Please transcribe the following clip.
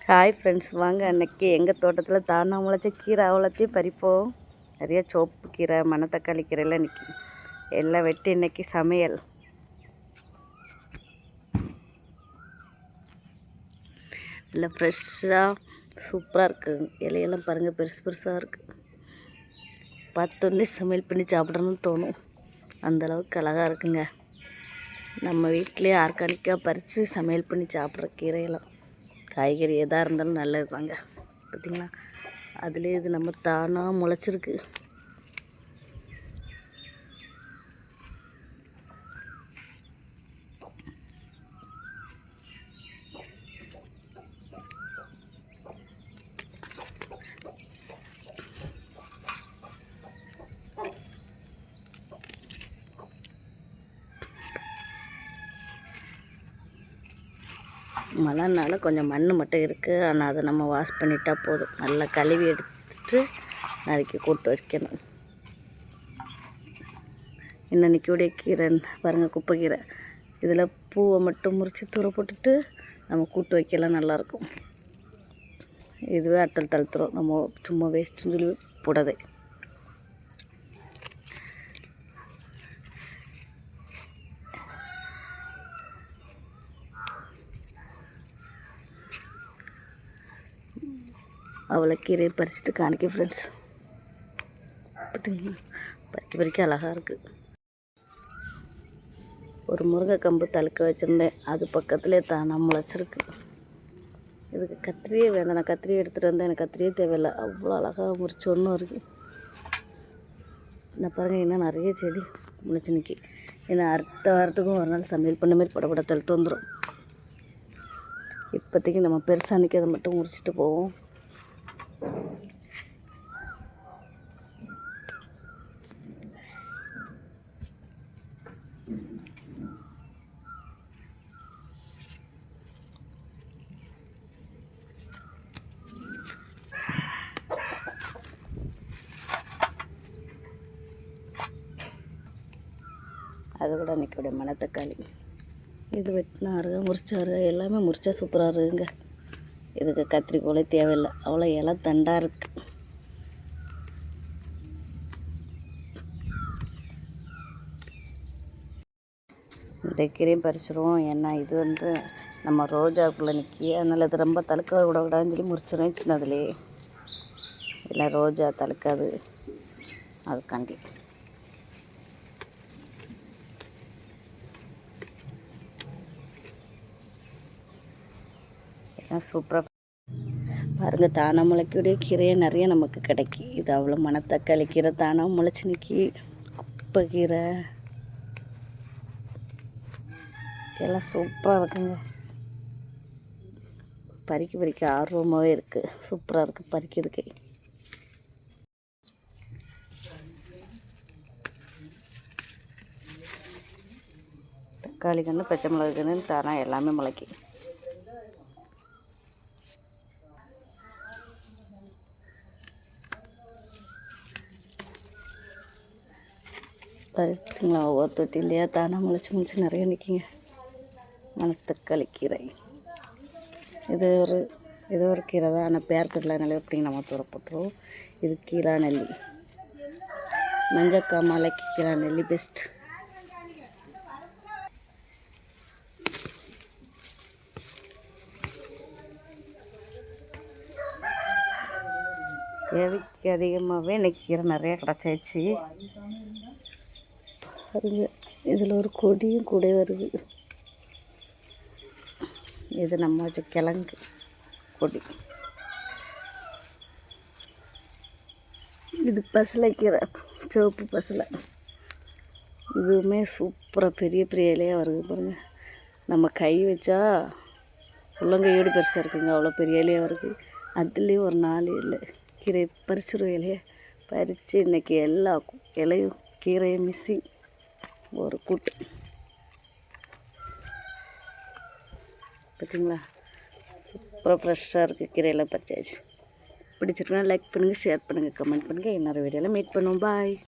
Hi friends, வாங்க அன்றைக்கி எங்கள் தோட்டத்தில் தானாக முளைச்ச கீரை அவ்வளோத்தையும் பறிப்போம். நிறைய சோப்பு கீரை, மணத்தக்காளி கீரைலாம் நிற்கி எல்லாம் வெட்டி இன்றைக்கி சமையல். இல்லை ஃப்ரெஷ்ஷாக சூப்பராக இருக்குது. இலையெல்லாம் பாருங்கள், பெருசு பெருசாக இருக்குது. பார்த்தோன்னே சமையல் பண்ணி சாப்பிடணும்னு தோணும், அந்தளவுக்கு அழகாக இருக்குங்க. நம்ம வீட்டிலே ஆர்கானிக்காக பறித்து சமையல் பண்ணி சாப்பிட்ற கீரையெல்லாம், காய்கறி எதாக இருந்தாலும் நல்லது தாங்க. பார்த்திங்களா, அதுலேயே இது நம்ம தானாக முளைச்சிருக்கு. மழைனால கொஞ்சம் மண் மட்டும் இருக்குது, ஆனால் அதை நம்ம வாஷ் பண்ணிட்டா போதும். நல்லா கழுவி எடுத்துட்டு நாளைக்கு கூட்டு வைக்கணும். இன்னைக்குடைய கீரை பாருங்கள், குப்பை கீரை. இதில் பூவை மட்டும் முறித்து தூர போட்டுட்டு நம்ம கூட்டு வைக்கலாம், நல்லாயிருக்கும். இதுவே அட்டல் தழுத்துறோம், நம்ம சும்மா வேஸ்ட்டுன்னு சொல்லி போடாதே. அவ்வளோ கீரையை பறிச்சுட்டு காணிக்க ஃப்ரெண்ட்ஸ். பார்த்திங்களா, பறிக்க அழகாக இருக்குது. ஒரு முருங்கை கம்பு தழுக்க வச்சுருந்தேன், அது பக்கத்துலேயே தானாக முளைச்சிருக்கு. இதுக்கு கத்திரியே வேண்டாம், நான் கத்திரியை எடுத்துகிட்டு வந்தேன். எனக்கு கத்திரியே தேவையில்லை, அவ்வளோ அழகாக முறிச்சு ஒன்றும் இருக்குது. இந்த பாருங்கள், இன்னும் நிறைய செடி முளைச்சி நிற்கி. ஏன்னா அடுத்த வாரத்துக்கும் ஒரு நாள் சமையல் பண்ண மாதிரி படப்பட தழுத்து வந்துடும். இப்போதைக்கு நம்ம பெருசாக நிற்கிறத மட்டும் முறிச்சிட்டு போவோம். அது கூட அன்றைக்கிடைய மணத்தக்காளி, இது வெட்டினா அருகா, முறிச்சா அருகா, எல்லாமே முறிச்சா சூப்பராக இருக்குங்க. இதுக்கு கத்திரிக்கோளே தேவையில்லை, அவ்வளோ இலை தண்டாக இருக்குது. இந்த கீரையும் பறிச்சிடுவோம். ஏன்னா இது நம்ம ரோஜாக்குள்ளே நிற்கி, அதனால் இது ரொம்ப தழுக்க விடக்கூடாதுன்னு சொல்லி முறிச்சிடும் சின்னதுலேயே. இல்லை ரோஜா தழுக்காது, அதுக்காண்டி. சூப்பராக பாருங்கள், தானாக முளைக்கக்கூடிய கீரையை நிறைய நமக்கு கிடைக்கி. இது அவ்வளோ மணத்தக்காளி கீரை தானாக முளைச்சி நிற்கி, குப்பை கீரை எல்லாம் சூப்பராக இருக்குங்க. பறிக்க ஆர்வமாகவே இருக்குது, சூப்பராக இருக்குது பறிக்கிறதுக்கு. தக்காளி கன்று, பச்சை மிளகு கன்று தானாக எல்லாமே முளைக்கி. பறிச்சுங்களா, ஒவ்வொரு தொட்டிலையா தானாக முளைச்சி நிறைய நிற்கிங்க. மணத்தக்காளி கீரை இது ஒரு கீரை தான், ஆனால் பேர் தெரியல, நல்ல எப்படிங்க நம்ம தூர போட்டுருவோம். இது கீரா நெல்லி, மஞ்சக்காய் மலைக்கு கீரா நெல்லி பெஸ்ட். தேவைக்கு அதிகமாகவே இன்றைக்கி கீரை நிறையா கிடச்சாச்சு. இதில் ஒரு கொடியும் கூட வருது. இது நம்ம வச்ச கிழங்கு கொடி. இது பசலைக்கீரை, சிவப்பு பசலை. இதுவுமே சூப்பராக பெரிய பெரிய இலையாக வருது பாருங்கள். நம்ம கை வச்சா உள்ளங்கையோடு பெருசாக இருக்குங்க, அவ்வளோ பெரிய இலையாக வருது. அதுலேயும் ஒரு 4 இலை கீரை பறிச்சிடும். இலையை பறித்து இன்றைக்கி எல்லா இலையும் கீரையும் மிஸ்ஸிங் ஒரு கூட்டு. பார்த்திங்களா, சூப்பராக ஃப்ரெஷ்ஷாக இருக்குது. கீரையெல்லாம் பறிச்சாச்சு. பிடிச்சிருக்குன்னா லைக் பண்ணுங்கள், ஷேர் பண்ணுங்கள், கமெண்ட் பண்ணுங்கள். இன்னொரு வீடியோவில் மீட் பண்ணுவோம். பாய்.